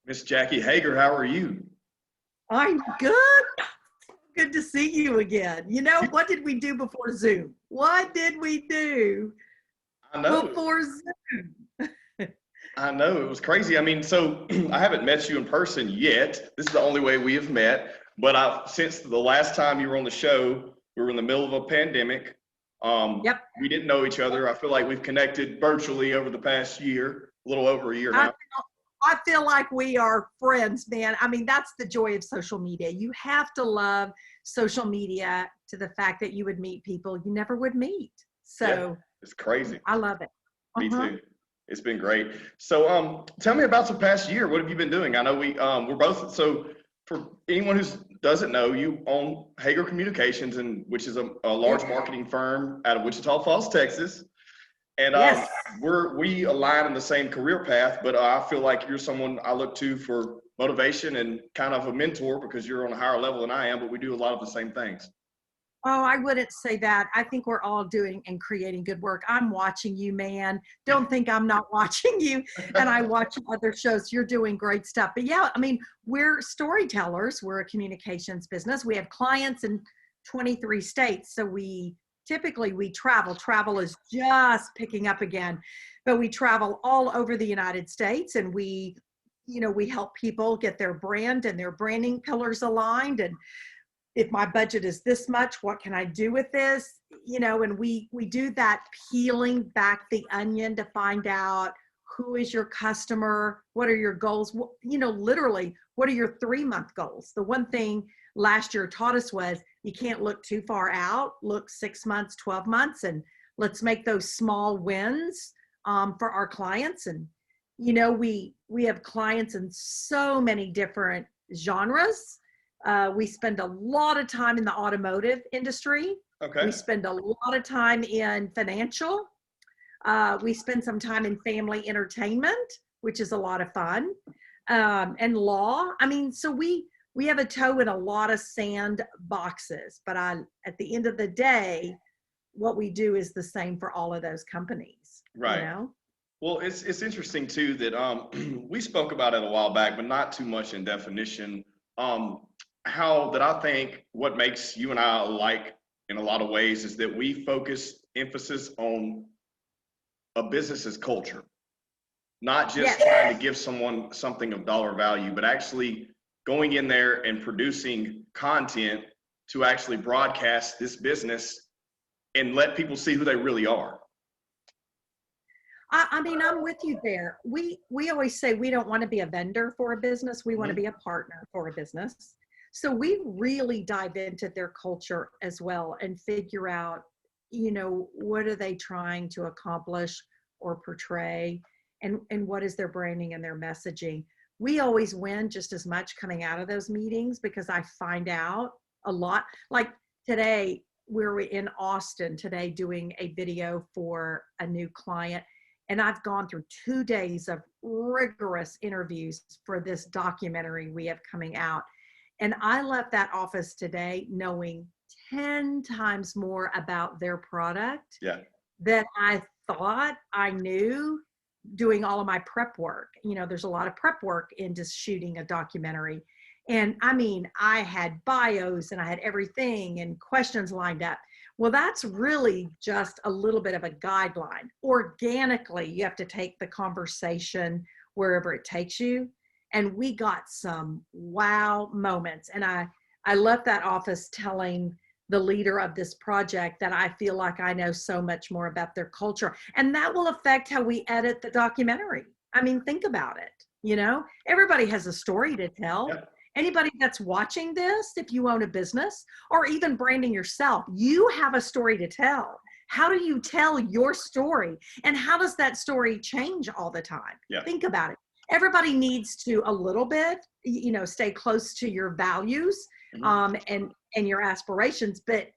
Miss Jackie Hoegger, how are you? I'm good. Good to see you again. What did we do before Zoom? What did we do I know, before Zoom? I know, it was crazy. I mean, so I haven't met you in person yet. This is the only way we have met. But since the last time you were on the show, we were in the middle of a pandemic. Yep. We didn't know each other. I feel like we've connected virtually over the past year, a little over a year I, now. I feel like we are friends, man. I mean, that's the joy of social media. You have to love social media to the fact that you would meet people you never would meet. Yeah, So it's crazy. I love it. Me Uh-huh. too. It's been great. So, tell me about the past year. What have you been doing? I know we're both. So, for anyone who doesn't know, you own Hoegger Communications, and which is a large Yep. marketing firm out of Wichita Falls, Texas. And Yes. we align in the same career path. But I feel like you're someone I look to for motivation and kind of a mentor because you're on a higher level than I am. But we do a lot of the same things. Oh, I wouldn't say that. I think we're all doing and creating good work. I'm watching you, man. Don't think I'm not watching you. And I watch other shows. You're doing great stuff. But yeah, I mean, we're storytellers. We're a communications business. We have clients in 23 states. So we travel. Travel is just picking up again. But we travel all over the United States and we help people get their brand and their branding pillars aligned, and if my budget is this much, what can I do with this? And we do that peeling back the onion to find out who is your customer, what are your goals, literally, what are your 3-month goals? The one thing last year taught us was you can't look too far out, look 6 months, 12 months, and let's make those small wins for our clients. And, we have clients in so many different genres. We spend a lot of time in the automotive industry. We Okay. spend a lot of time in financial. We spend some time in family entertainment, which is a lot of fun, and law. I mean, so we have a toe in a lot of sand boxes, but at the end of the day, what we do is the same for all of those companies, Right. Well, it's interesting too that we spoke about it a while back, but not too much in definition. Um, how that I think what makes you and I alike in a lot of ways is that we focus emphasis on a business's culture, not just Yes. trying to give someone something of dollar value, but actually going in there and producing content to actually broadcast this business and let people see who they really are. I mean, I'm with you there. We always say we don't want to be a vendor for a business. We want to Mhm. be a partner for a business. So we really dive into their culture as well and figure out, what are they trying to accomplish or portray, and what is their branding and their messaging. We always win just as much coming out of those meetings because I find out a lot. Like today, we're in Austin today doing a video for a new client. And I've gone through 2 days of rigorous interviews for this documentary we have coming out. And I left that office today knowing 10 times more about their product Yeah. than I thought I knew doing all of my prep work. There's a lot of prep work in just shooting a documentary. And I mean, I had bios and I had everything and questions lined up. Well, that's really just a little bit of a guideline. Organically, you have to take the conversation wherever it takes you. And we got some wow moments. And I left that office telling the leader of this project that I feel like I know so much more about their culture. And that will affect how we edit the documentary. I mean, think about it. Everybody has a story to tell. Yeah. Anybody that's watching this, if you own a business or even branding yourself, you have a story to tell. How do you tell your story? And how does that story change all the time? Yeah. Think about it. Everybody needs to a little bit, stay close to your values Mhm. and your aspirations, but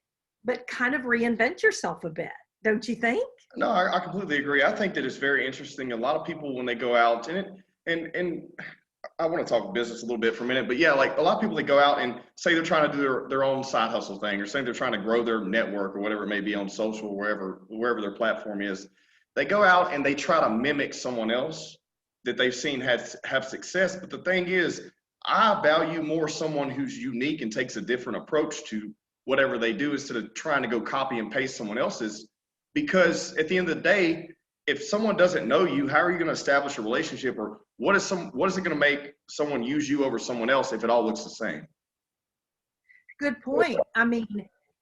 kind of reinvent yourself a bit, don't you think? No, I completely agree. I think that it's very interesting. A lot of people when they go out and I want to talk business a little bit for a minute, but yeah, like a lot of people that go out and say they're trying to do their own side hustle thing or say they're trying to grow their network or whatever it may be on social, wherever their platform is, they go out and they try to mimic someone else that they've seen have success. But the thing is, I value more someone who's unique and takes a different approach to whatever they do instead of trying to go copy and paste someone else's. Because at the end of the day, if someone doesn't know you, how are you going to establish a relationship, or what is it going to make someone use you over someone else if it all looks the same? Good point. I mean,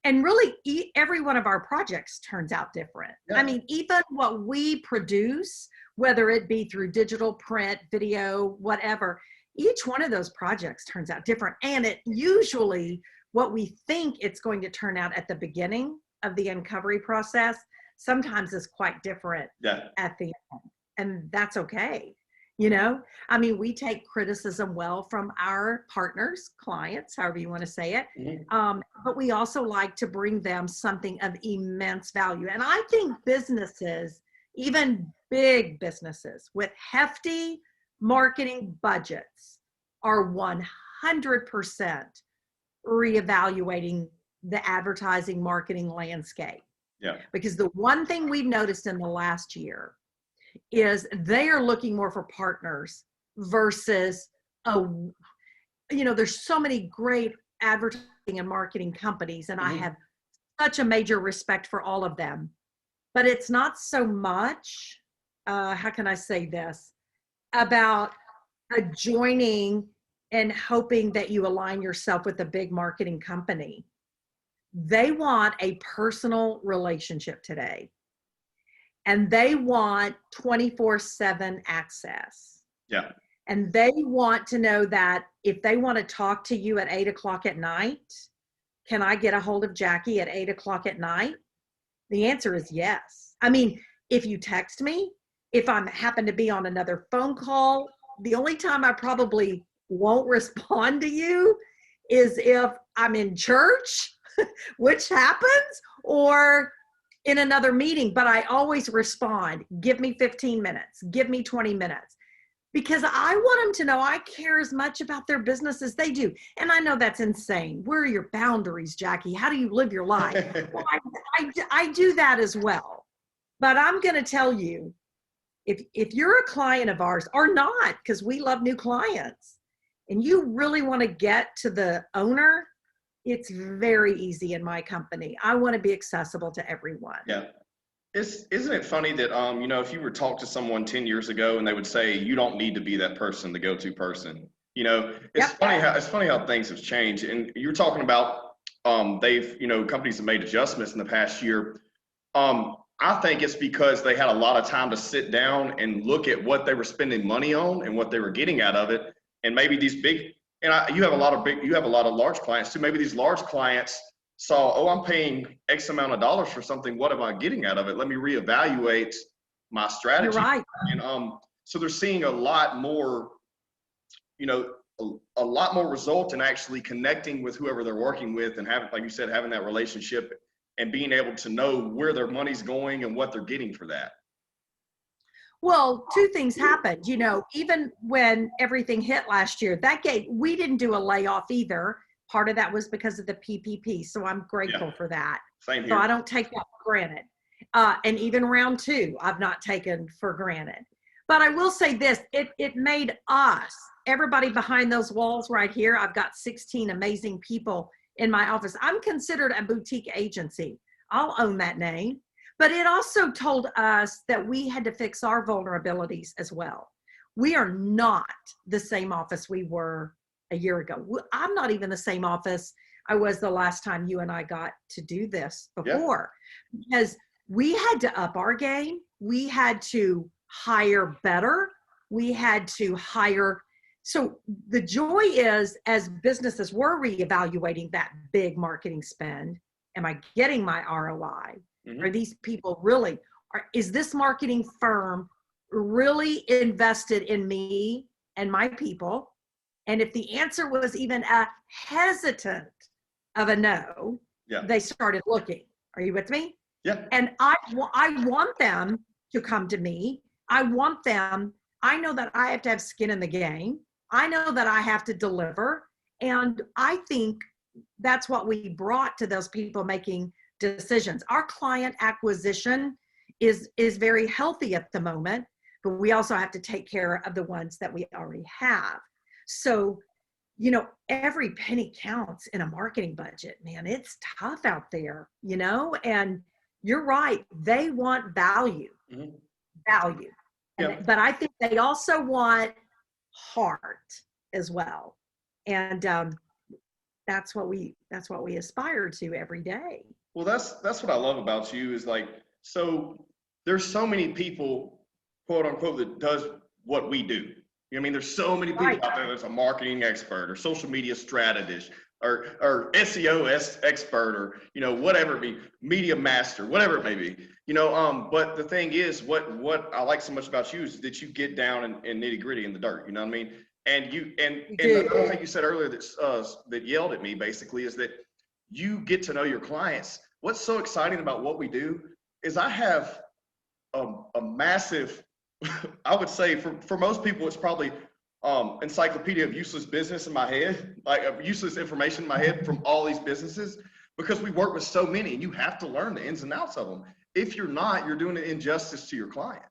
and really every one of our projects turns out different. Yeah. I mean, even what we produce, whether it be through digital, print, video, whatever, each one of those projects turns out different. And it usually, what we think it's going to turn out at the beginning of the uncovery process sometimes is quite different at the end. And that's okay. You know, I mean, we take criticism well from our partners, clients, however you want to say it. Mm-hmm. But we also like to bring them something of immense value. And I think businesses, even big businesses with hefty marketing budgets, are 100% reevaluating the advertising marketing landscape. Yeah. Because the one thing we've noticed in the last year is they are looking more for partners versus, there's so many great advertising and marketing companies, and mm-hmm. I have such a major respect for all of them. But it's not so much, how can I say this, about joining and hoping that you align yourself with a big marketing company. They want a personal relationship today. And they want 24/7 access. Yeah. And they want to know that if they want to talk to you at 8:00 at night, can I get a hold of Jackie at 8:00 at night? The answer is yes. I mean, if you text me, if I happen to be on another phone call, the only time I probably won't respond to you is if I'm in church, which happens, or in another meeting, but I always respond. Give me 15 minutes, give me 20 minutes, because I want them to know I care as much about their business as they do. And I know that's insane. Where are your boundaries, Jackie? How do you live your life? Well, I do that as well. But I'm going to tell you, if you're a client of ours or not, because we love new clients, and you really want to get to the owner, it's very easy in my company. I want to be accessible to everyone. Yeah. Isn't it funny that, if you were to talk to someone 10 years ago and they would say, you don't need to be that person, the go-to person, it's funny how things have changed. And you're talking about, companies have made adjustments in the past year. I think it's because they had a lot of time to sit down and look at what they were spending money on and what they were getting out of it. And maybe these big, you have a lot of large clients too. Maybe these large clients saw, I'm paying X amount of dollars for something. What am I getting out of it? Let me reevaluate my strategy. You're right. And so they're seeing a lot more, a lot more result in actually connecting with whoever they're working with and having, like you said, having that relationship and being able to know where their money's going and what they're getting for that. Well, two things happened. Even when everything hit last year, we didn't do a layoff either. Part of that was because of the PPP. So I'm grateful for that. Same here. So I don't take that for granted. And even round two, I've not taken for granted. But I will say this, it made us, everybody behind those walls right here, I've got 16 amazing people in my office. I'm considered a boutique agency. I'll own that name. But it also told us that we had to fix our vulnerabilities as well. We are not the same office we were a year ago. I'm not even the same office I was the last time you and I got to do this before. Yeah. Because we had to up our game. We had to hire better. We had to hire. So the joy is, as businesses were reevaluating that big marketing spend, am I getting my ROI? Mm-hmm. Are these people really, is this marketing firm really invested in me and my people? And if the answer was even a hesitant of a no, they started looking. Are you with me? Yeah. And I want them to come to me. I know that I have to have skin in the game. I know that I have to deliver. And I think that's what we brought to those people making decisions. Our client acquisition is very healthy at the moment, but we also have to take care of the ones that we already have. So, you know, every penny counts in a marketing budget, man. It's tough out there, you know, and you're right. They want value, Mhm. value. Yeah. But I think they also want heart as well. And that's what we aspire to every day. Well, that's what I love about you is like, so there's so many people, quote unquote, that does what we do. You know what I mean? There's so many people Right. out there that's a marketing expert or social media strategist or SEO expert or, you know, whatever it be, media master, whatever it may be. You know, but the thing is, what I like so much about you is that you get down and nitty gritty in the dirt. You know what I mean? And you and another thing you said earlier that yelled at me basically is that you get to know your clients. What's so exciting about what we do is I have a massive, I would say for most people, it's probably encyclopedia of useless business in my head, like useless information in my head from all these businesses, because we work with so many and you have to learn the ins and outs of them. If you're not, you're doing an injustice to your client.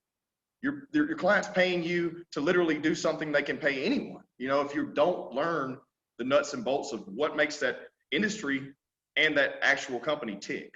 Your client's paying you to literally do something they can pay anyone. You know, if you don't learn the nuts and bolts of what makes that industry and that actual company tick.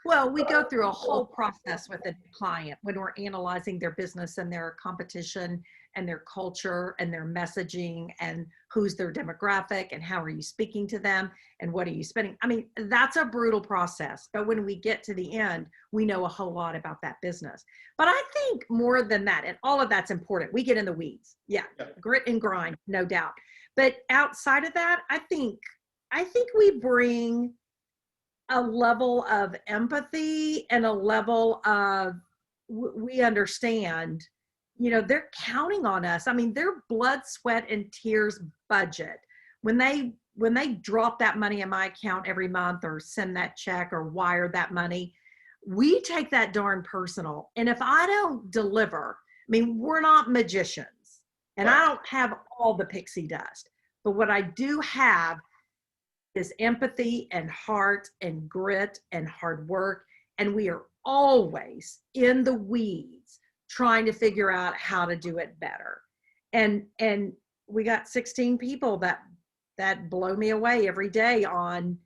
Well, we go through a whole process with a client when we're analyzing their business and their competition and their culture and their messaging and who's their demographic and how are you speaking to them and what are you spending. I mean, that's a brutal process. But when we get to the end, we know a whole lot about that business. But I think more than that, and all of that's important. We get in the weeds. Yeah. Grit and grind, no doubt. But outside of that, I think we bring a level of empathy and a level of we understand, you know, they're counting on us. I mean, their blood, sweat, and tears budget. When they drop that money in my account every month or send that check or wire that money, we take that darn personal. And if I don't deliver, I mean, we're not magicians and I don't have all the pixie dust, but what I do have is empathy and heart and grit and hard work. And we are always in the weeds trying to figure out how to do it better. And we got 16 people that blow me away every day on,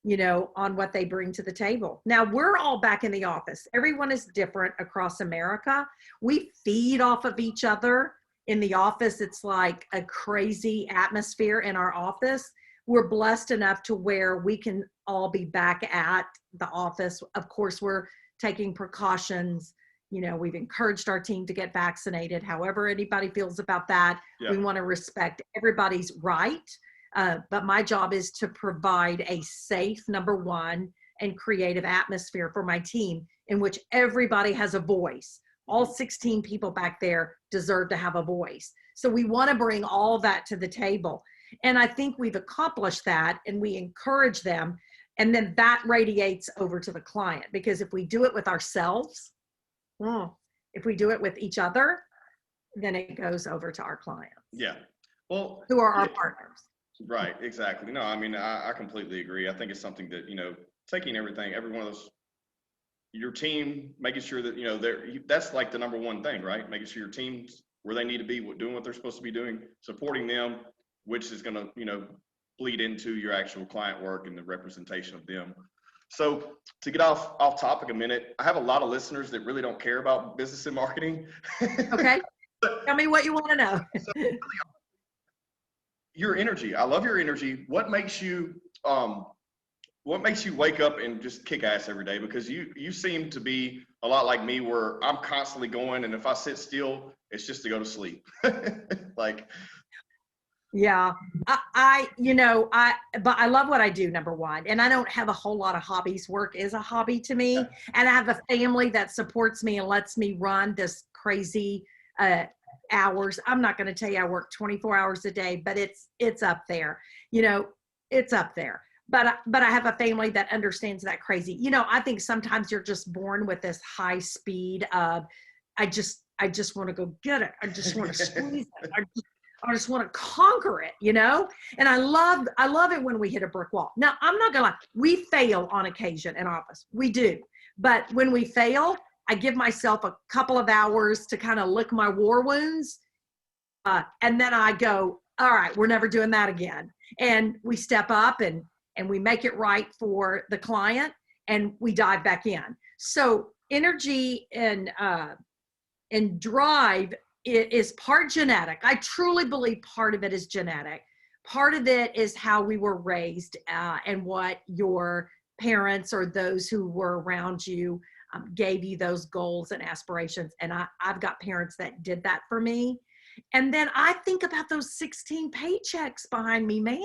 you know, on what they bring to the table. Now we're all back in the office. Everyone is different across America. We feed off of each other in the office. It's like a crazy atmosphere in our office. We're blessed enough to where we can all be back at the office. Of course, we're taking precautions. You know, we've encouraged our team to get vaccinated. However anybody feels about that, we want to respect everybody's right. But my job is to provide a safe, number one, and creative atmosphere for my team in which everybody has a voice. All 16 people back there deserve to have a voice. So we want to bring all that to the table. And I think we've accomplished that and we encourage them. And then that radiates over to the client, because if we do it with ourselves, if we do it with each other, then it goes over to our clients. Yeah. Well, who are our partners. Right. Exactly. No, I mean, I completely agree. I think it's something that, you know, taking everything, every one of those, your team, making sure that, you know, that's like the number one thing, right? Making sure your team's where they need to be, doing what they're supposed to be doing, supporting them, which is going to, you know, bleed into your actual client work and the representation of them. So to get off topic a minute, I have a lot of listeners that really don't care about business and marketing. Okay. Tell me what you want to know. So, your energy. I love your energy. What makes you wake up and just kick ass every day? Because you seem to be a lot like me, where I'm constantly going, and if I sit still, it's just to go to sleep. Like, yeah, but I love what I do, number one, and I don't have a whole lot of hobbies. Work is a hobby to me, and I have a family that supports me and lets me run this crazy hours. I'm not going to tell you I work 24 hours a day, but it's up there. You know, it's up there. But I have a family that understands that crazy. You know, I think sometimes you're just born with this high speed of, I just want to go get it. I just want to squeeze it. I just want to conquer it, you know? And I love it when we hit a brick wall. Now, I'm not gonna lie, we fail on occasion in office. We do. But when we fail, I give myself a couple of hours to kind of lick my war wounds. And then I go, all right, we're never doing that again. And we step up and we make it right for the client and we dive back in. So energy and drive is part genetic. I truly believe part of it is genetic. Part of it is how we were raised and what your parents or those who were around you gave you those goals and aspirations. And I've got parents that did that for me. And then I think about those 16 paychecks behind me, man.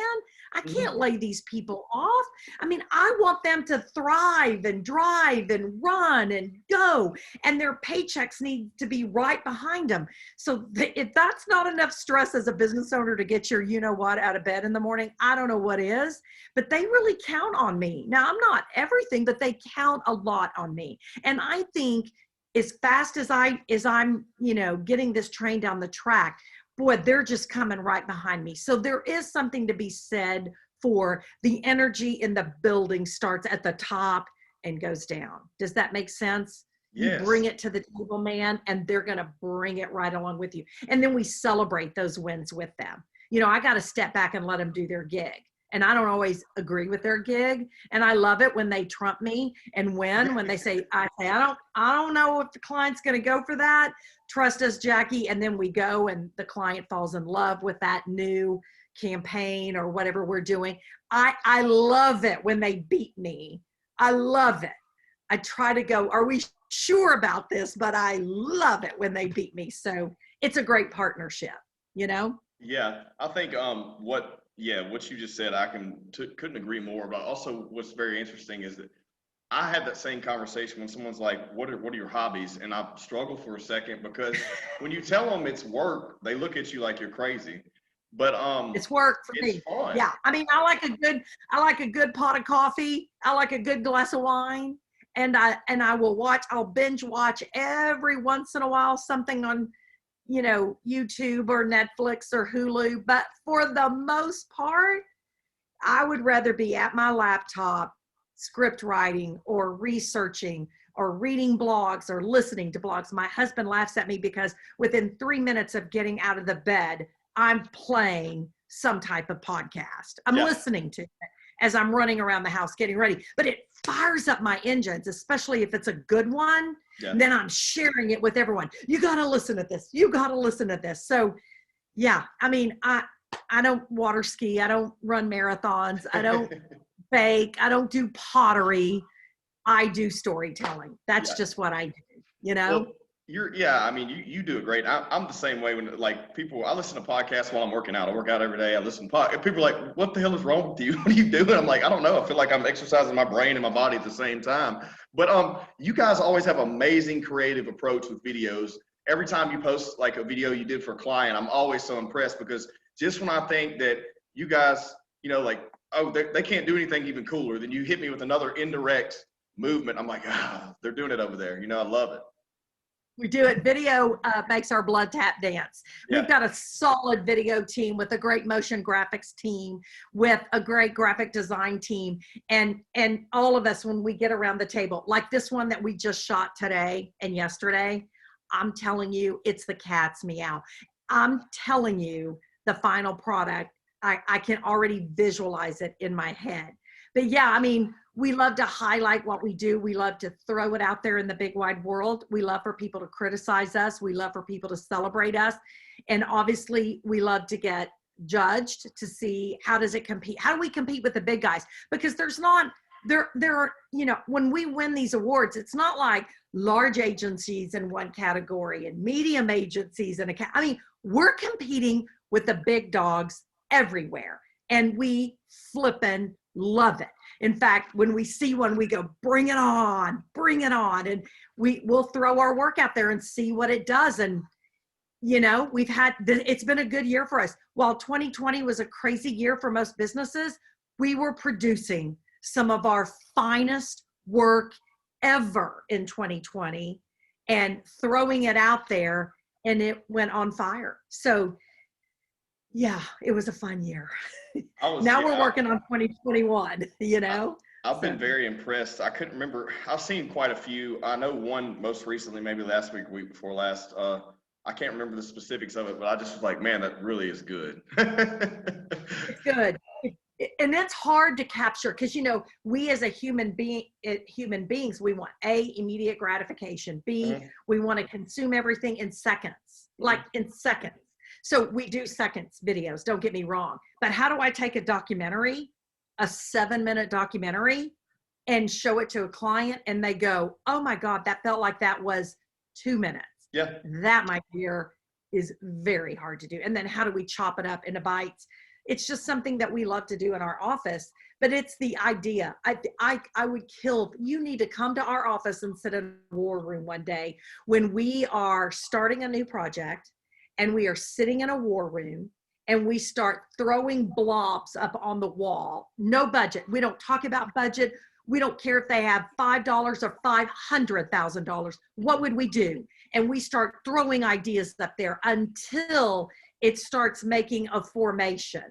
I can't lay these people off. I mean, I want them to thrive and drive and run and go, and their paychecks need to be right behind them. So if that's not enough stress as a business owner to get your you-know-what out of bed in the morning, I don't know what is, but they really count on me. Now, I'm not everything, but they count a lot on me. And I think as fast as I'm, getting this train down the track, boy, they're just coming right behind me. So there is something to be said for the energy in the building starts at the top and goes down. Does that make sense? Yes. You bring it to the table, man, and they're going to bring it right along with you. And then we celebrate those wins with them. I got to step back and let them do their gig. And I don't always agree with their gig. And I love it when they trump me and win, when they say, I don't know if the client's going to go for that. Trust us, Jackie. And then we go and the client falls in love with that new campaign or whatever we're doing. I love it when they beat me. I love it. I try to go, are we sure about this? But I love it when they beat me. So it's a great partnership, Yeah, I think what you just said, I couldn't agree more. But also, what's very interesting is that I had that same conversation when someone's like, "What are your hobbies?" And I struggle for a second because when you tell them it's work, they look at you like you're crazy. But it's work for it's me. fun. Yeah, I mean, I like a good pot of coffee. I like a good glass of wine, and I'll binge watch every once in a while something on YouTube or Netflix or Hulu. But for the most part, I would rather be at my laptop, script writing or researching or reading blogs or listening to blogs. My husband laughs at me because within 3 minutes of getting out of the bed, I'm playing some type of podcast. I'm listening to it as I'm running around the house getting ready. But it fires up my engines, especially if it's a good one. Yeah. Then I'm sharing it with everyone. You got to listen to this. You got to listen to this. So, yeah, I mean, I don't water ski. I don't run marathons. I don't bake. I don't do pottery. I do storytelling. That's just what I do, Well, I mean, you do it great. I'm the same way when I listen to podcasts while I'm working out. I work out every day. I listen to people are like, what the hell is wrong with you? What are you doing? I'm like, I don't know. I feel like I'm exercising my brain and my body at the same time. But you guys always have amazing creative approach with videos. Every time you post like a video you did for a client, I'm always so impressed because just when I think that you guys, they can't do anything even cooler, then you hit me with another indirect movement. I'm like, they're doing it over there. I love it. We do it. Video makes our blood tap dance. Yeah. We've got a solid video team with a great motion graphics team, with a great graphic design team. And all of us, when we get around the table, like this one that we just shot today and yesterday, I'm telling you, it's the cat's meow. I'm telling you, the final product, I can already visualize it in my head. But yeah, I mean, we love to highlight what we do. We love to throw it out there in the big wide world. We love for people to criticize us. We love for people to celebrate us. And obviously we love to get judged to see how does it compete? How do we compete with the big guys? Because there are, when we win these awards, it's not like large agencies in one category and medium agencies I mean, we're competing with the big dogs everywhere. And we flippin' love it. In fact, when we see one, we go, bring it on. And we'll throw our work out there and see what it does. And, it's been a good year for us. While 2020 was a crazy year for most businesses, we were producing some of our finest work ever in 2020 and throwing it out there, and it went on fire. So yeah, it was a fun year. Now we're working on 2021, I've So been very impressed. I couldn't remember. I've seen quite a few. I know one most recently, maybe last week, week before last. I can't remember the specifics of it, but I just was like, man, that really is good. it's good. And it's hard to capture because we as a human beings, we want A, immediate gratification. B, Mhm, we want to consume everything in seconds, like mhm. in seconds. So we do seconds videos, don't get me wrong. But how do I take a documentary, a 7-minute documentary, and show it to a client and they go, oh my God, that felt like that was 2 minutes. Yeah, That, my dear, is very hard to do. And then how do we chop it up into bites? It's just something that we love to do in our office, but it's the idea. I would kill. You need to come to our office and sit in a war room one day when we are starting a new project and we are sitting in a war room and we start throwing blobs up on the wall. No budget. We don't talk about budget. We don't care if they have $5 or $500,000. What would we do? And we start throwing ideas up there until it starts making a formation.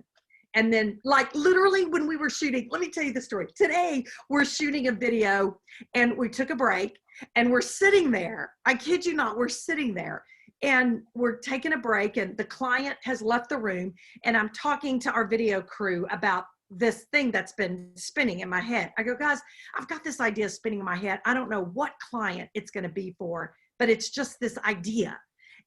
And then, like, literally when we were shooting, let me tell you the story. Today, we're shooting a video and we took a break and we're sitting there. I kid you not, we're sitting there and we're taking a break and the client has left the room and I'm talking to our video crew about this thing that's been spinning in my head. I go, guys, I've got this idea spinning in my head. I don't know what client it's going to be for, but it's just this idea.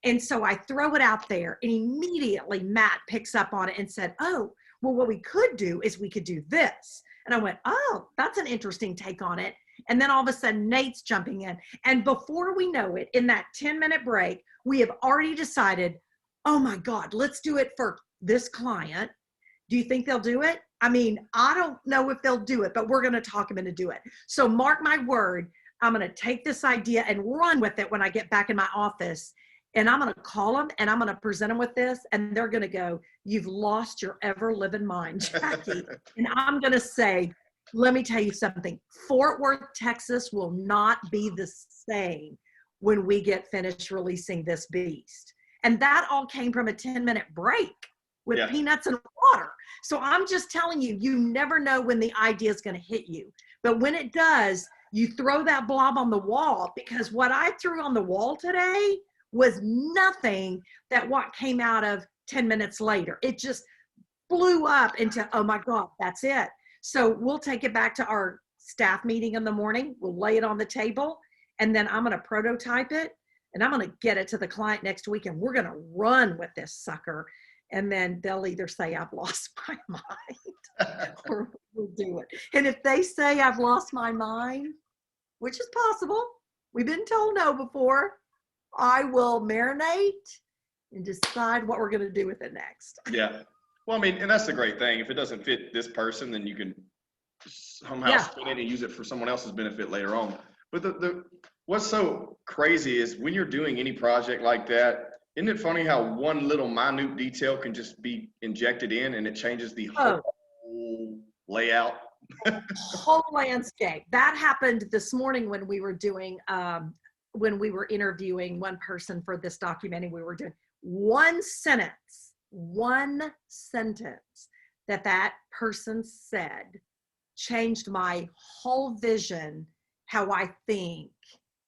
And so I throw it out there and immediately Matt picks up on it and said, oh, well, what we could do is we could do this. And I went, oh, that's an interesting take on it. And then all of a sudden Nate's jumping in. And before we know it, in that 10-minute break, we have already decided, oh my God, let's do it for this client. Do you think they'll do it? I mean, I don't know if they'll do it, but we're going to talk them into do it. So mark my word, I'm going to take this idea and run with it when I get back in my office. And I'm going to call them and I'm going to present them with this. And they're going to go, you've lost your ever living mind, Jackie. And I'm going to say, let me tell you something. Fort Worth, Texas will not be the same when we get finished releasing this beast. And that all came from a 10-minute break with yeah, peanuts and water. So I'm just telling you, you never know when the idea is going to hit you. But when it does, you throw that blob on the wall, because what I threw on the wall today was nothing that what came out of 10 minutes later. It just blew up into, oh my God, that's it. So we'll take it back to our staff meeting in the morning. We'll lay it on the table and then I'm going to prototype it and I'm going to get it to the client next week and we're going to run with this sucker. And then they'll either say I've lost my mind or we'll do it. And if they say I've lost my mind, which is possible, we've been told no before, I will marinate and decide what we're going to do with it next. yeah. Well, I mean, and that's the great thing. If it doesn't fit this person, then you can somehow spin it and use it for someone else's benefit later on. But the what's so crazy is when you're doing any project like that, isn't it funny how one little minute detail can just be injected in and it changes the whole layout? Whole landscape. That happened this morning when we were doing, when we were interviewing one person for this documentary. We were doing one sentence that person said changed my whole vision, how I think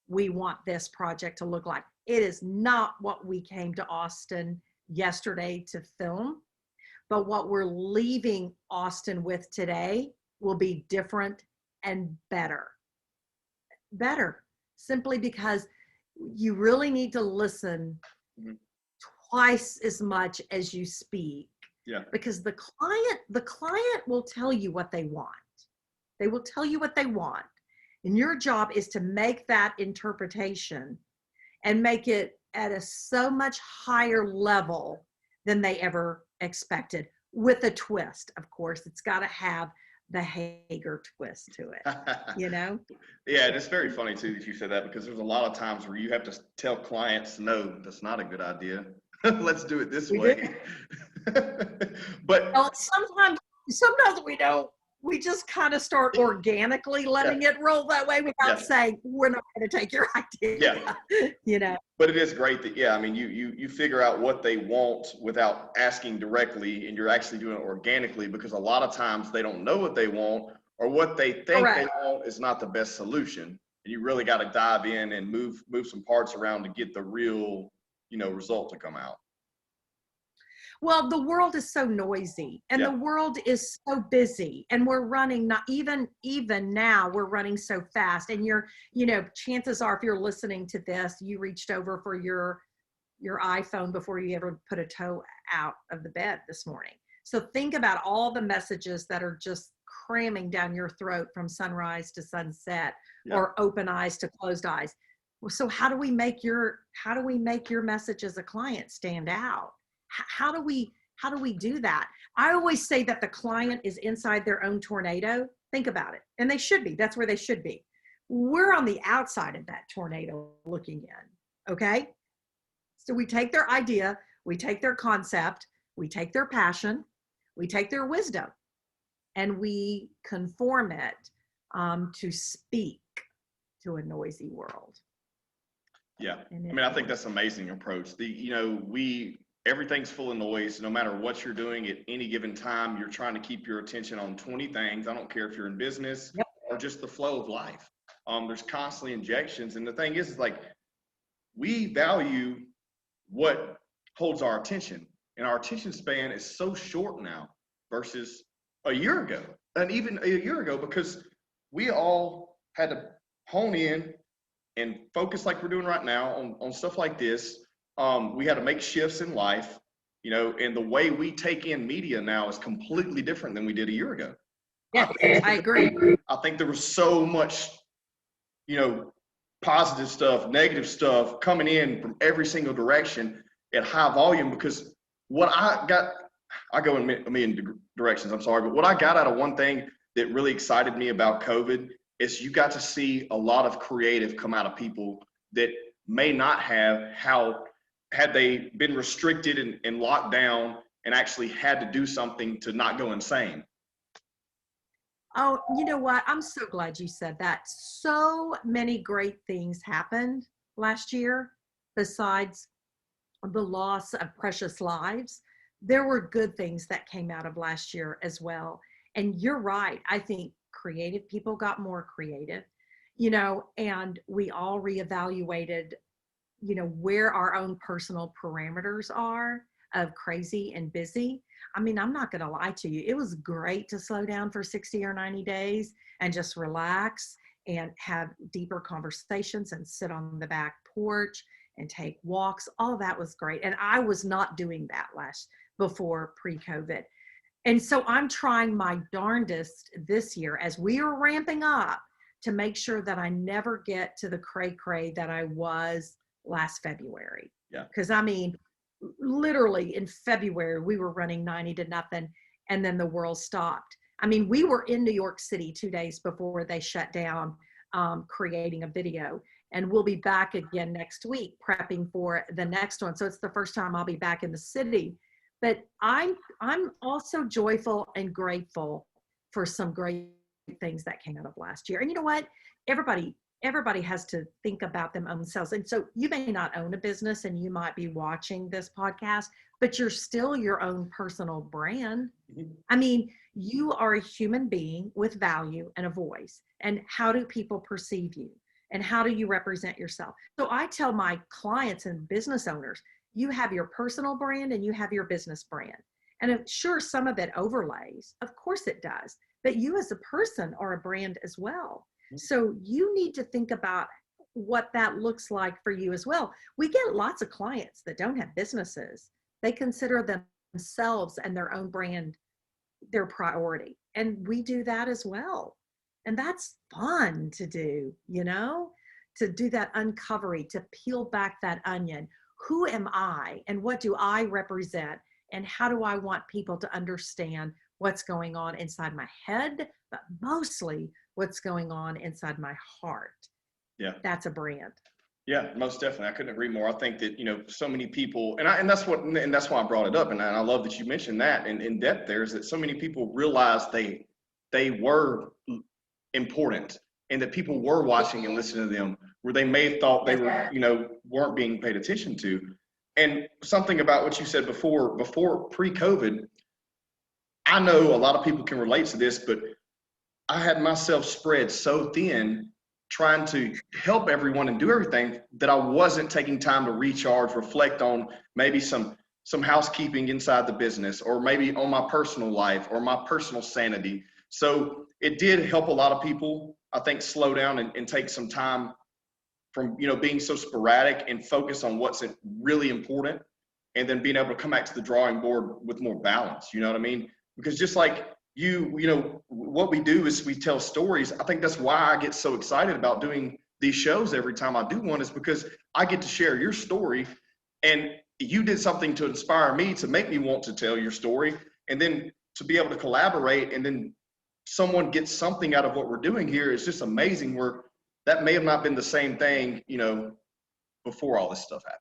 we want this project to look like. It is not what we came to Austin yesterday to film, but what we're leaving Austin with today will be different and better. Simply because you really need to listen twice as much as you speak. Yeah. Because the client will tell you what they want. They will tell you what they want. And your job is to make that interpretation and make it at a so much higher level than they ever expected, with a twist. Of course, it's got to have the Hoegger twist to it, you know? Yeah, and it's very funny too that you said that, because there's a lot of times where you have to tell clients, no, that's not a good idea. Let's do it this way. But well, sometimes we don't. We just kind of start organically letting it roll that way without saying, we're not going to take your idea. Yeah. You know. But it is great that, I mean, you figure out what they want without asking directly, and you're actually doing it organically, because a lot of times they don't know what they want, or what they think Correct. they want is not the best solution. And you really got to dive in and move some parts around to get the real, result to come out. Well, the world is so noisy and Yeah. the world is so busy, and we're running, not even now we're running so fast. And chances are, if you're listening to this, you reached over for your iPhone before you ever put a toe out of the bed this morning. So think about all the messages that are just cramming down your throat from sunrise to sunset, Yeah. or open eyes to closed eyes. So how do we make your message as a client stand out? How do we do that? I always say that the client is inside their own tornado. Think about it. And they should be. That's where they should be. We're on the outside of that tornado looking in. Okay? So we take their idea, we take their concept, we take their passion, we take their wisdom, and we conform it to speak to a noisy world. Yeah. I mean, I think that's an amazing approach. Everything's full of noise. No matter what you're doing at any given time, you're trying to keep your attention on 20 things. I don't care if you're in business Yep. or just the flow of life. There's constantly injections. And the thing is like, we value what holds our attention. And our attention span is so short now versus a year ago. And even a year ago, because we all had to hone in and focus like we're doing right now on stuff like this. We had to make shifts in life, and the way we take in media now is completely different than we did a year ago. Yeah, I agree. I think there was so much, positive stuff, negative stuff coming in from every single direction at high volume, because what I go in a million directions, I'm sorry, but what I got out of one thing that really excited me about COVID is you got to see a lot of creative come out of people that may not have had they been restricted and locked down and actually had to do something to not go insane. Oh, you know what? I'm so glad you said that. So many great things happened last year besides the loss of precious lives. There were good things that came out of last year as well. And you're right. I think creative people got more creative, and we all reevaluated, where our own personal parameters are of crazy and busy. I mean, I'm not going to lie to you. It was great to slow down for 60 or 90 days and just relax and have deeper conversations and sit on the back porch and take walks. All that was great. And I was not doing that before pre-COVID. And so I'm trying my darndest this year as we are ramping up to make sure that I never get to the cray-cray that I was last February. Yeah. Because I mean, literally in February, we were running 90-0, and then the world stopped. I mean, we were in New York City 2 days before they shut down, creating a video. And we'll be back again next week prepping for the next one. So it's the first time I'll be back in the city. But I'm also joyful and grateful for some great things that came out of last year. And you know what? Everybody has to think about themselves. And so you may not own a business and you might be watching this podcast, but you're still your own personal brand. I mean, you are a human being with value and a voice. And how do people perceive you? And how do you represent yourself? So I tell my clients and business owners, you have your personal brand and you have your business brand. And sure, some of it overlays. Of course it does. But you as a person are a brand as well. So you need to think about what that looks like for you as well. We get lots of clients that don't have businesses. They consider themselves and their own brand their priority. And we do that as well. And that's fun to do, to do that uncovery, to peel back that onion. Who am I and what do I represent? And how do I want people to understand what's going on inside my head, but mostly what's going on inside my heart? Yeah. That's a brand. Yeah, most definitely. I couldn't agree more. I think that, so many people, and that's why I brought it up. And I love that you mentioned that in depth there, is that so many people realized they were important and that people were watching and listening to them where they may have thought they were, weren't being paid attention to. And something about what you said before pre-COVID, I know a lot of people can relate to this, but I had myself spread so thin trying to help everyone and do everything that I wasn't taking time to recharge, reflect on maybe some housekeeping inside the business, or maybe on my personal life or my personal sanity. So it did help a lot of people, I think, slow down and take some time from, you know, being so sporadic and focus on what's really important, and then being able to come back to the drawing board with more balance. You know what I mean? Because just like you know, what we do is we tell stories. I think that's why I get so excited about doing these shows every time I do one, is because I get to share your story, and you did something to inspire me to make me want to tell your story, and then to be able to collaborate, and then someone gets something out of what we're doing here is just amazing. Where that may have not been the same thing, you know, before all this stuff happened.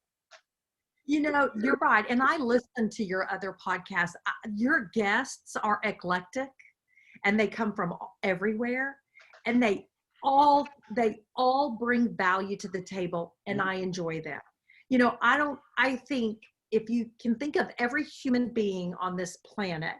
You know, you're right. And I listen to your other podcasts. Your guests are eclectic and they come from everywhere, and they all bring value to the table, and I enjoy them. You know, I think if you can think of every human being on this planet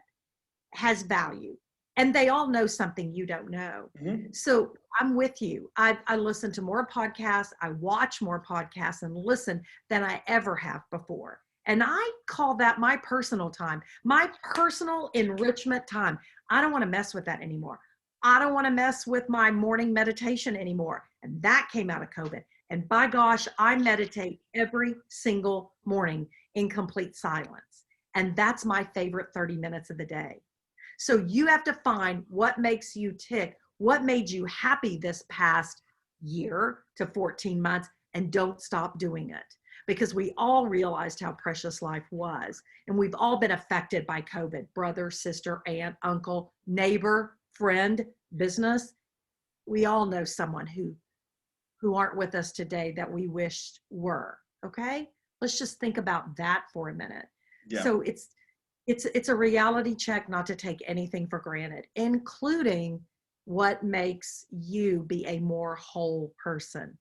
has value, and they all know something you don't know. Mm-hmm. So I'm with you. I listen to more podcasts, I watch more podcasts and listen than I ever have before. And I call that my personal time, my personal enrichment time. I don't want to mess with that anymore. I don't want to mess with my morning meditation anymore. And that came out of COVID. And by gosh, I meditate every single morning in complete silence. And that's my favorite 30 minutes of the day. So you have to find what makes you tick, what made you happy this past year to 14 months, and don't stop doing it. Because we all realized how precious life was. And we've all been affected by COVID, brother, sister, aunt, uncle, neighbor, friend, business. We all know someone who aren't with us today that we wished were. Okay? Let's just think about that for a minute. Yeah. So it's a reality check not to take anything for granted, including what makes you be a more whole person.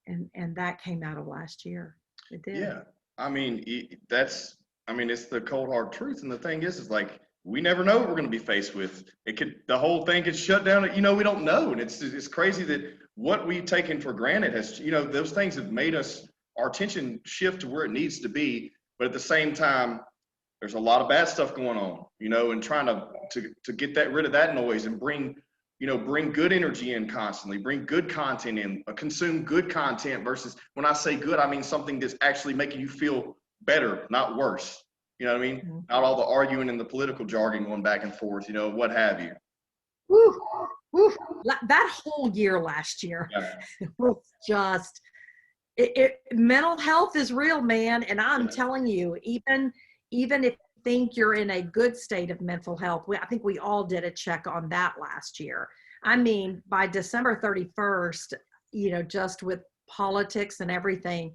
And that came out of last year. It did. Yeah. I mean, it's the cold hard truth. And the thing is like, we never know what we're going to be faced with. The whole thing could shut down. You know, we don't know. And it's crazy that what we've taken for granted has, you know, those things have made our attention shift to where it needs to be. But at the same time, there's a lot of bad stuff going on, you know, and trying to get rid of that noise and bring good energy in constantly, bring good content in, consume good content versus, when I say good, I mean something that's actually making you feel better, not worse. You know what I mean? Mm-hmm. Not all the arguing and the political jargon going back and forth, you know, what have you. Woo, woo. That whole year last year was just, mental health is real, man. And I'm telling you, even if you think you're in a good state of mental health, I think we all did a check on that last year. I mean, by December 31st, you know, just with politics and everything,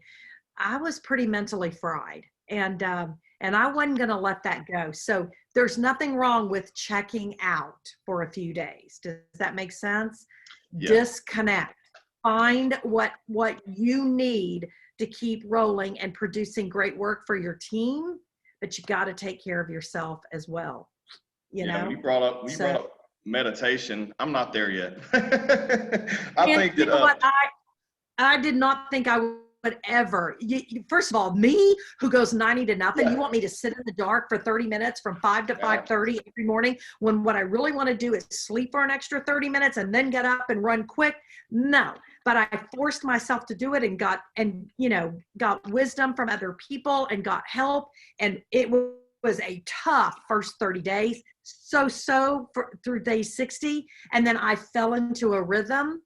I was pretty mentally fried, and I wasn't going to let that go. So there's nothing wrong with checking out for a few days. Does that make sense? Yeah. Disconnect. Find what you need to keep rolling and producing great work for your team. But you got to take care of yourself as well. You know, you brought up meditation. I'm not there yet. I think that, you know what? I did not think I would ever. First of all, me who goes 90 to nothing, you want me to sit in the dark for 30 minutes from 5 to 5:30 every morning, when what I really want to do is sleep for an extra 30 minutes and then get up and run quick? No. But I forced myself to do it, and got wisdom from other people and got help. And it was a tough first 30 days. Through day 60. And then I fell into a rhythm.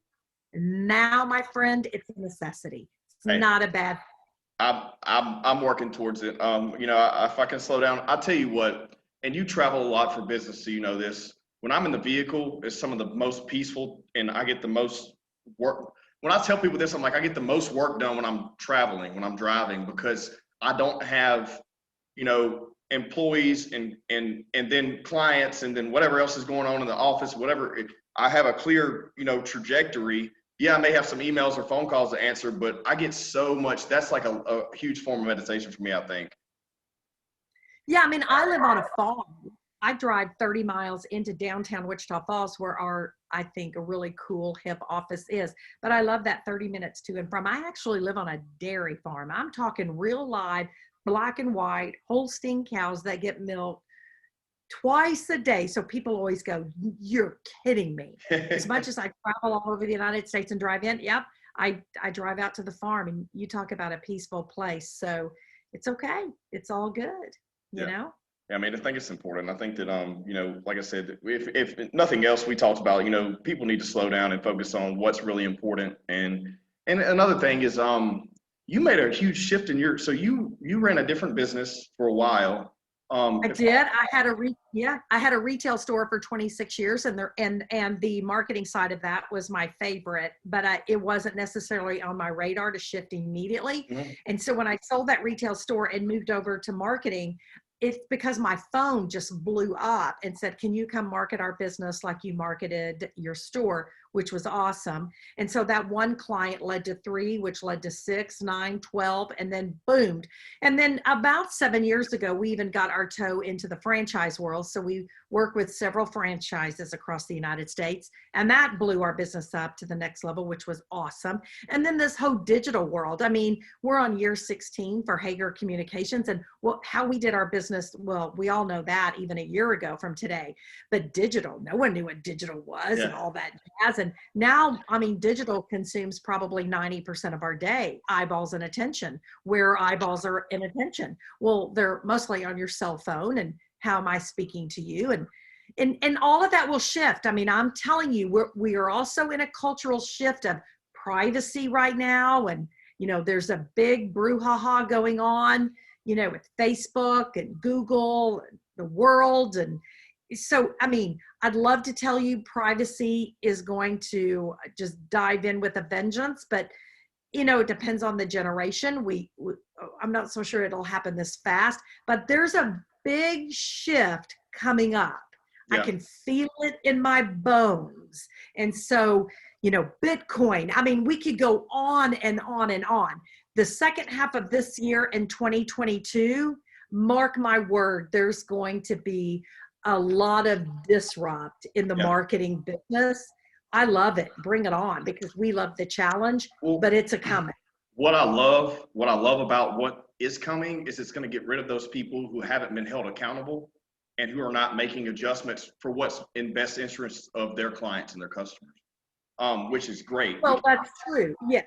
Now, my friend, it's a necessity. It's not a bad thing. I'm working towards it. You know, if I can slow down, I'll tell you what, and you travel a lot for business, so you know this. When I'm in the vehicle, it's some of the most peaceful, and I get the most work. When I tell people this, I'm like, I get the most work done when I'm traveling, when I'm driving, because I don't have, you know, employees and then clients and then whatever else is going on in the office, whatever. I have a clear, you know, trajectory. Yeah, I may have some emails or phone calls to answer, but I get so much. That's like a huge form of meditation for me, I think. Yeah, I mean, I live on a farm. I drive 30 miles into downtown Wichita Falls where I think a really cool hip office is. But I love that 30 minutes to and from. I actually live on a dairy farm. I'm talking real live, black and white, Holstein cows that get milked twice a day. So people always go, you're kidding me. As much as I travel all over the United States and drive in, yep, I drive out to the farm, and you talk about a peaceful place. So it's okay. It's all good, you know? Yeah, I mean, I think it's important. I think that, like I said, if nothing else, we talked about, people need to slow down and focus on what's really important. And another thing is, you made a huge shift in so you ran a different business for a while. I did. I had a retail store for 26 years, and the marketing side of that was my favorite, but it wasn't necessarily on my radar to shift immediately. Mm-hmm. And so when I sold that retail store and moved over to marketing, it's because my phone just blew up and said, can you come market our business like you marketed your store, which was awesome. And so that one client led to 3, which led to 6, 9, 12, and then boomed. And then about 7 years ago, we even got our toe into the franchise world. So we work with several franchises across the United States, and that blew our business up to the next level, which was awesome. And then this whole digital world. I mean, we're on year 16 for Hoegger Communications, and how we did our business, well, we all know that even a year ago from today. But digital, no one knew what digital was and all that jazz. And now, I mean, digital consumes probably 90% of our day, eyeballs and attention. Where eyeballs are in attention? Well, they're mostly on your cell phone, and how am I speaking to you? And all of that will shift. I mean, I'm telling you, we are also in a cultural shift of privacy right now. And, there's a big brouhaha going on, with Facebook and Google, and the world. And so, I mean, I'd love to tell you privacy is going to just dive in with a vengeance, but it depends on the generation. I'm not so sure it'll happen this fast, but there's a big shift coming up. I can feel it in my bones. And so, Bitcoin, I mean, we could go on and on and on. The second half of this year in 2022, mark my word, there's going to be a lot of disrupt in the marketing business. I love it. Bring it on, because we love the challenge, but it's a coming. What I love about what is coming is it's going to get rid of those people who haven't been held accountable and who are not making adjustments for what's in best interest of their clients and their customers, which is great. Well, that's true. Yeah.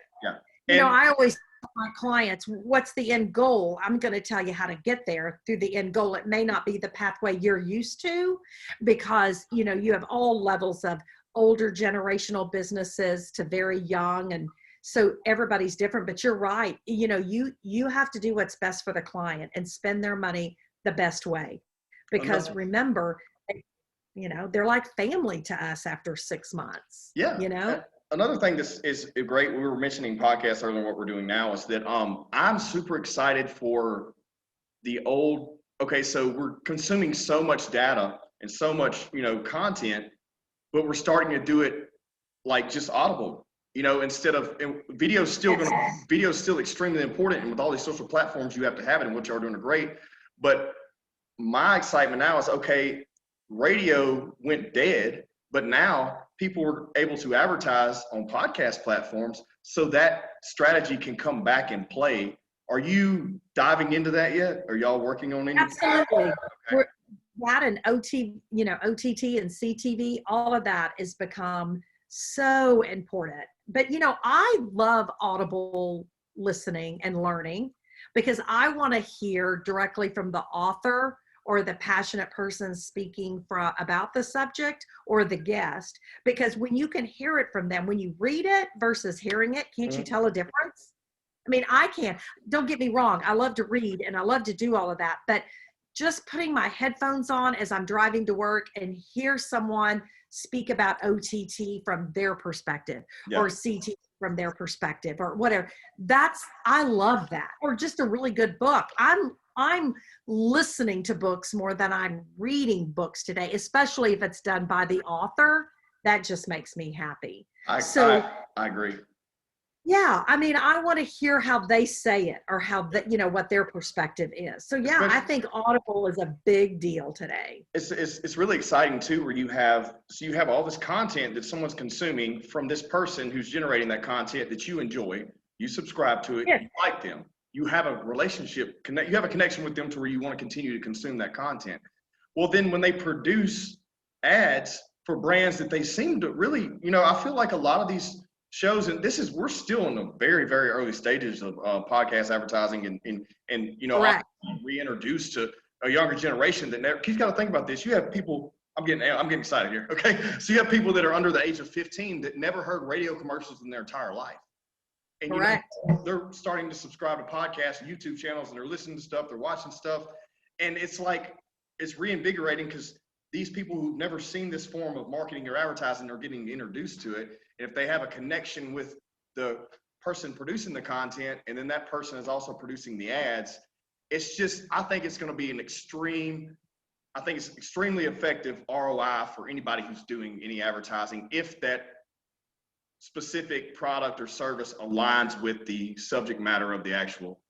And, I always tell my clients, what's the end goal? I'm going to tell you how to get there through the end goal. It may not be the pathway you're used to, because, you have all levels of older generational businesses to very young. And so everybody's different, but you're right. You have to do what's best for the client and spend their money the best way, because remember, they're like family to us after 6 months. Another thing that is great, we were mentioning podcasts earlier, what we're doing now is that I'm super excited for so we're consuming so much data and so much, content, but we're starting to do it like just audible, instead of video's still extremely important. And with all these social platforms, you have to have it, and what y'all are doing are great. But my excitement now is, radio went dead, but now people were able to advertise on podcast platforms, so that strategy can come back and play. Are you diving into that yet? Are y'all working on anything? Absolutely. Okay. That and OTT and CTV, all of that has become so important. But, I love audible listening and learning, because I want to hear directly from the author or the passionate person speaking about the subject, or the guest, because when you can hear it from them, when you read it versus hearing it, can't you tell a difference? I mean, I can. Don't get me wrong. I love to read and I love to do all of that, but just putting my headphones on as I'm driving to work and hear someone speak about OTT from their perspective, or CT from their perspective, or whatever, I love that. Or just a really good book. I'm listening to books more than I'm reading books today, especially if it's done by the author. That just makes me happy. I agree. Yeah, I mean, I want to hear how they say it or how that, what their perspective is. So yeah, I Especially, think Audible is a big deal today. it's really exciting too, where you have all this content that someone's consuming from this person who's generating that content that you enjoy. You subscribe to it, Yeah. you like them, you have a relationship, you have a connection with them to where you want to continue to consume that content. Well, then when they produce ads for brands that they seem to really, I feel like a lot of these shows, and we're still in the very, very early stages of podcast advertising, and Correct. reintroduced to a younger generation that never. You've got to think about this. You have people. I'm getting excited here. Okay, so you have people that are under the age of 15 that never heard radio commercials in their entire life, and Correct. they're starting to subscribe to podcasts, YouTube channels, and they're listening to stuff, they're watching stuff, and it's reinvigorating because these people who've never seen this form of marketing or advertising are getting introduced to it. And if they have a connection with the person producing the content, and then that person is also producing the ads, I think it's going to be I think it's extremely effective ROI for anybody who's doing any advertising if that specific product or service aligns with the subject matter of the actual,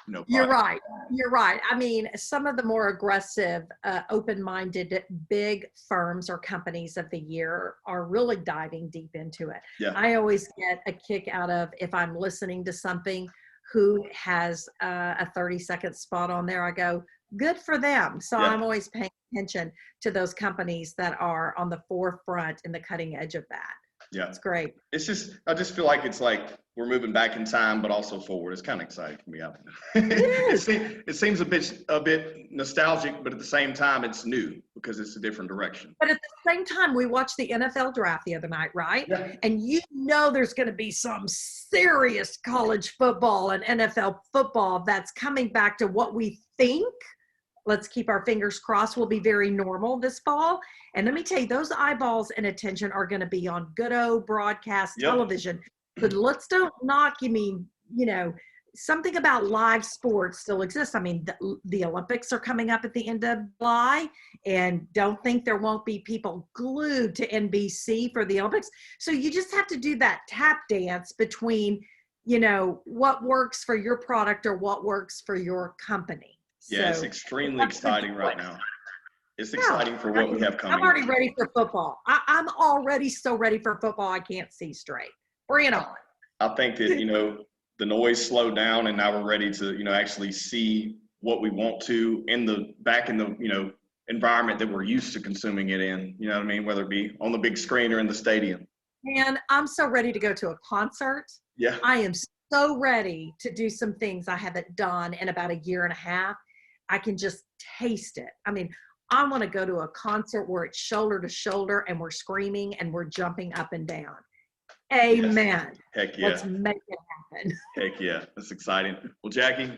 You're product. right. You're right. I mean, some of the more aggressive, open-minded, big firms or companies of the year are really diving deep into it. Yeah. I always get a kick out of if I'm listening to something who has a 30-second spot on there, I go, good for them. So Yeah. I'm always paying attention to those companies that are on the forefront and the cutting edge of that. Yeah. It's great. I just feel like it's like we're moving back in time, but also forward. It's kind of exciting for me. It seems a bit nostalgic, but at the same time, it's new because it's a different direction. But at the same time, we watched the NFL draft the other night, right? Yeah. And there's going to be some serious college football and NFL football that's coming back to what we think. Let's keep our fingers crossed, will be very normal this fall. And let me tell you, those eyeballs and attention are going to be on good old broadcast television. But let's don't knock, something about live sports still exists. I mean, the Olympics are coming up at the end of July, and don't think there won't be people glued to NBC for the Olympics. So you just have to do that tap dance between, what works for your product or what works for your company. Yeah, it's extremely exciting right now. It's exciting for what we have coming. I'm already ready for football. I'm already so ready for football, I can't see straight. Bring it on. I think that, the noise slowed down, and now we're ready to, actually see what we want to back in the environment that we're used to consuming it in. You know what I mean? Whether it be on the big screen or in the stadium. And I'm so ready to go to a concert. Yeah. I am so ready to do some things I haven't done in about a year and a half. I can just taste it. I mean, I want to go to a concert where it's shoulder to shoulder and we're screaming and we're jumping up and down. Amen. Yes. Heck yeah. Let's make it happen. Heck yeah. That's exciting. Well, Jackie,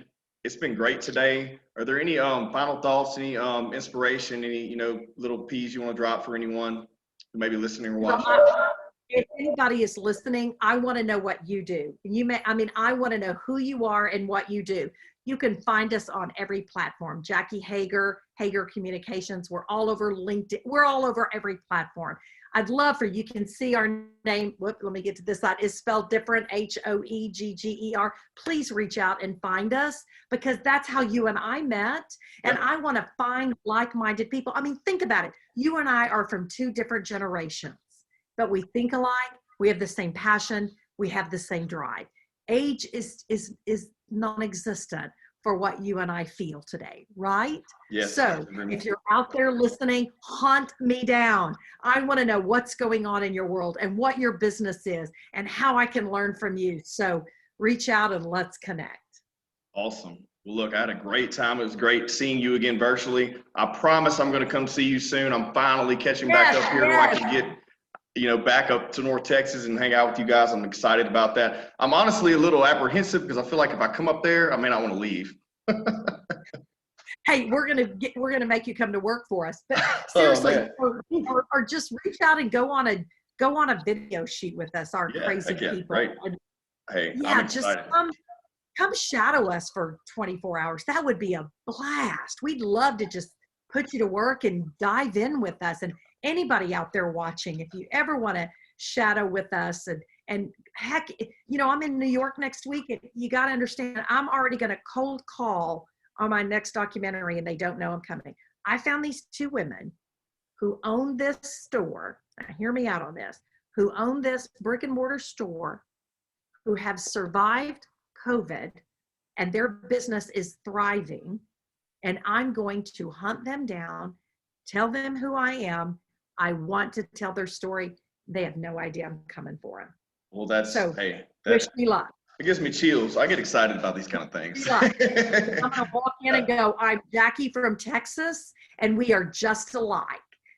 it's been great today. Are there any final thoughts, any inspiration, any, little peas you want to drop for anyone who may be listening or watching? If anybody is listening, I want to know what you do. I want to know who you are and what you do. You can find us on every platform. Jackie Hoegger, Hoegger Communications. We're all over LinkedIn. We're all over every platform. I'd love for you can see our name. Let me get to this side. Is spelled different, Hoegger. Please reach out and find us because that's how you and I met. And I want to find like-minded people. I mean, think about it. You and I are from two different generations, but we think alike. We have the same passion. We have the same drive. Age is non-existent for what you and I feel today, right? Yes. So if you're out there listening, hunt me down. I want to know what's going on in your world and what your business is and how I can learn from you. So reach out and let's connect. Awesome. Well, look, I had a great time. It was great seeing you again virtually. I promise I'm going to come see you soon. I'm finally catching back up here where I can get back up to North Texas and hang out with you guys. I'm excited about that. I'm honestly a little apprehensive because I feel like if I come up there, I may not want to leave. Hey, we're gonna make you come to work for us. But seriously, or just reach out and go on a video shoot with us, our crazy people. Right. Hey, yeah, I'm just excited. come shadow us for 24 hours. That would be a blast. We'd love to just put you to work and dive in with us. And anybody out there watching, if you ever want to shadow with us And heck, I'm in New York next week, and you got to understand, I'm already going to cold call on my next documentary, and they don't know I'm coming. I found these two women who own this store. Now, hear me out on this. Who own this brick and mortar store, who have survived COVID, and their business is thriving. And I'm going to hunt them down, tell them who I am. I want to tell their story. They have no idea I'm coming for them. Well, that's, So, hey, wish that me luck. it gives me chills. I get excited about these kind of things. I'm gonna walk in and go, I'm Jackie from Texas, and we are just alike.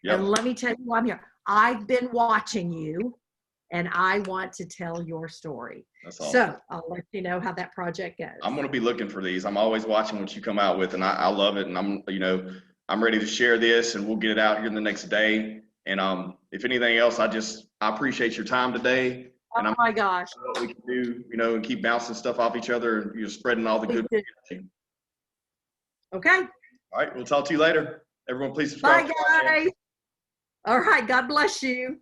Yep. And let me tell you, I'm here. I've been watching you, and I want to tell your story. That's awesome. So I'll let you know how that project goes. I'm going to be looking for these. I'm always watching what you come out with, and I love it. And I'm ready to share this, and we'll get it out here in the next day. And if anything else, I appreciate your time today. And Oh my gosh. what we can do, and keep bouncing stuff off each other, and you're spreading all the good. Okay. All right. We'll talk to you later. Everyone, please subscribe. Bye, guys. All right. God bless you.